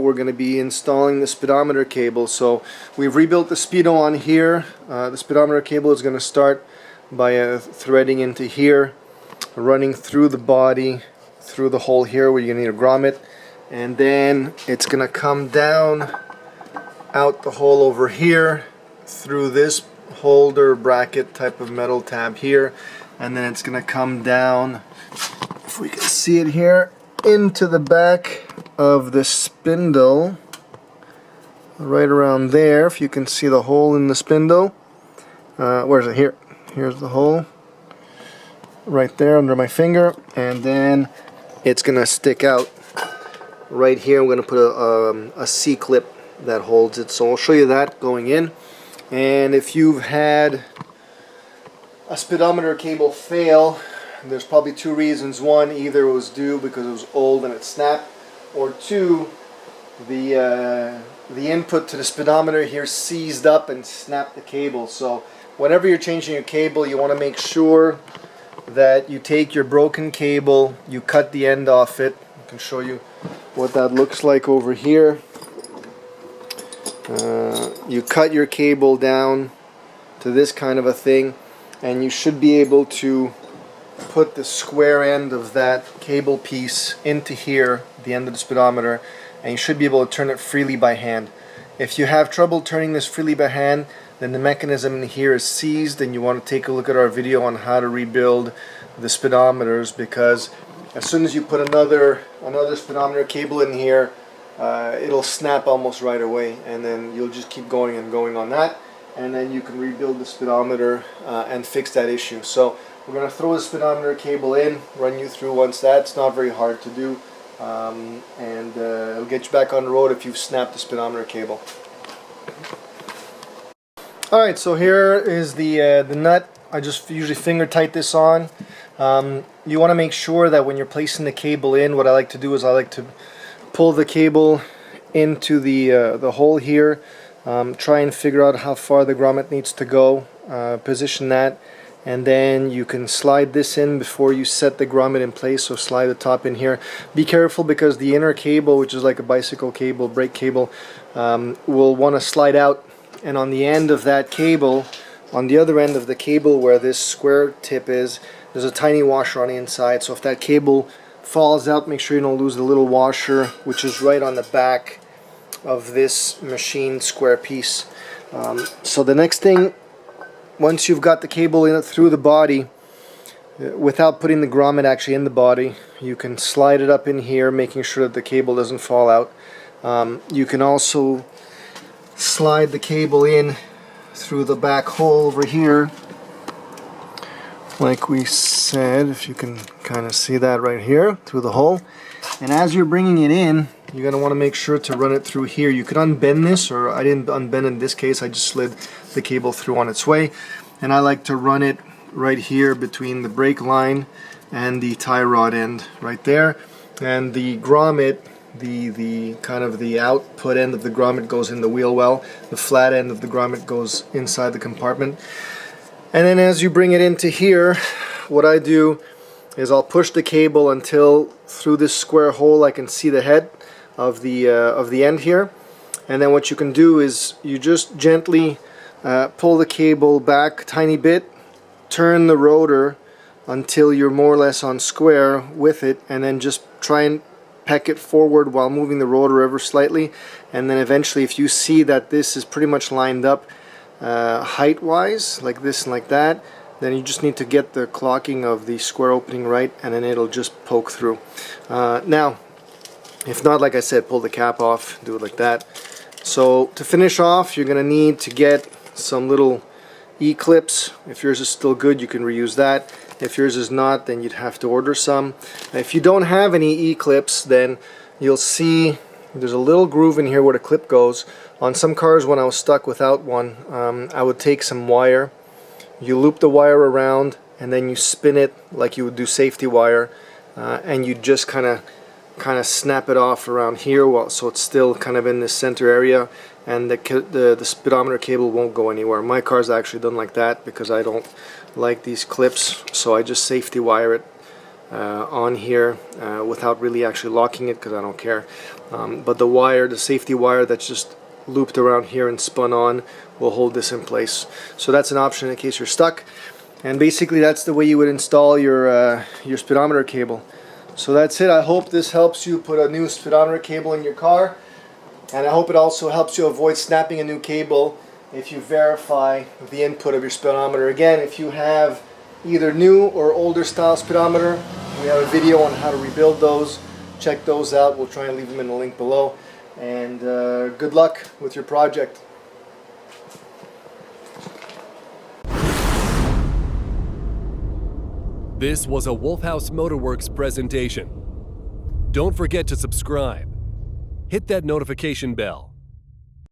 We're going to be installing the speedometer cable. So we've rebuilt the speedo on here. The speedometer cable is going to start by threading into here, running through the body, through the hole here where you're going to need a grommet, and then it's going to come down out the hole over here through this holder bracket type of metal tab here, and then it's going to come down, if we can see it here, into the back of the spindle, right around there. If you can see the hole in the spindle, where's it? Here. Here's the hole, right there under my finger, and then it's gonna stick out right here. I'm gonna put a C-clip that holds it. So I'll show you that going in. And if you've had a speedometer cable fail, there's probably two reasons. One, either it was due because it was old and it snapped, or two, the input to the speedometer here seized up and snapped the cable. So whenever you're changing your cable, you want to make sure that you take your broken cable, you cut the end off it. I can show you what that looks like over here. You cut your cable down to this kind of a thing, and you should be able to put the square end of that cable piece into here, the end of the speedometer, and you should be able to turn it freely by hand. If you have trouble turning this freely by hand, then the mechanism in here is seized, and you want to take a look at our video on how to rebuild the speedometers, because as soon as you put another speedometer cable in here, it'll snap almost right away, and then you'll just keep going and going on that, and then you can rebuild the speedometer and fix that issue. So we're going to throw the speedometer cable in, run you through once that's not very hard to do, and it'll get you back on the road if you've snapped the speedometer cable. Alright, so here is the nut. I just usually finger tight this on. You want to make sure that when you're placing the cable in, what I like to do is I like to pull the cable into the hole here, try and figure out how far the grommet needs to go, position that, and then you can slide this in before you set the grommet in place. So slide the top in here. Be careful, because the inner cable, which is like a bicycle cable, brake cable, will want to slide out, and on the end of that cable, on the other end of the cable where this square tip is, there's a tiny washer on the inside. So if that cable falls out, make sure you don't lose the little washer, which is right on the back of this machined square piece. So the next thing, once you've got the cable in through the body, without putting the grommet actually in the body, you can slide it up in here, making sure that the cable doesn't fall out. You can also slide the cable in through the back hole over here, like we said, if you can kind of see that right here, through the hole. And as you're bringing it in, you're going to want to make sure to run it through here. You could unbend this, or I didn't unbend in this case, I just slid the cable through on its way. And I like to run it right here between the brake line and the tie rod end right there. And the grommet, the kind of the output end of the grommet goes in the wheel well. The flat end of the grommet goes inside the compartment. And then as you bring it into here, what I do is I'll push the cable until through this square hole I can see the head of the end here. And then what you can do is you just gently pull the cable back a tiny bit, turn the rotor until you're more or less on square with it, and then just try and peck it forward while moving the rotor ever slightly. And then eventually, if you see that this is pretty much lined up height wise, like this and like that, then you just need to get the clocking of the square opening right, and then it'll just poke through. Now if not, like I said, pull the cap off, do it like that. So to finish off, you're gonna need to get some little E-clips. If yours is still good, you can reuse that. If yours is not, then you'd have to order some. If you don't have any E-clips, then you'll see there's a little groove in here where the clip goes. On some cars, when I was stuck without one, I would take some wire, you loop the wire around, and then you spin it like you would do safety wire, and you just kind of snap it off around here, so it's still kind of in this center area, and the speedometer cable won't go anywhere. My car's actually done like that because I don't like these clips, so I just safety wire it on here without really actually locking it, because I don't care. But the wire, the safety wire that's just looped around here and spun on, will hold this in place. So that's an option in case you're stuck. And basically that's the way you would install your speedometer cable. So that's it. I hope this helps you put a new speedometer cable in your car, and I hope it also helps you avoid snapping a new cable if you verify the input of your speedometer. Again, if you have either new or older style speedometer, we have a video on how to rebuild those. Check those out. We'll try and leave them in the link below. And good luck with your project. This was a Wolfhouse Motorworks presentation. Don't forget to subscribe. Hit that notification bell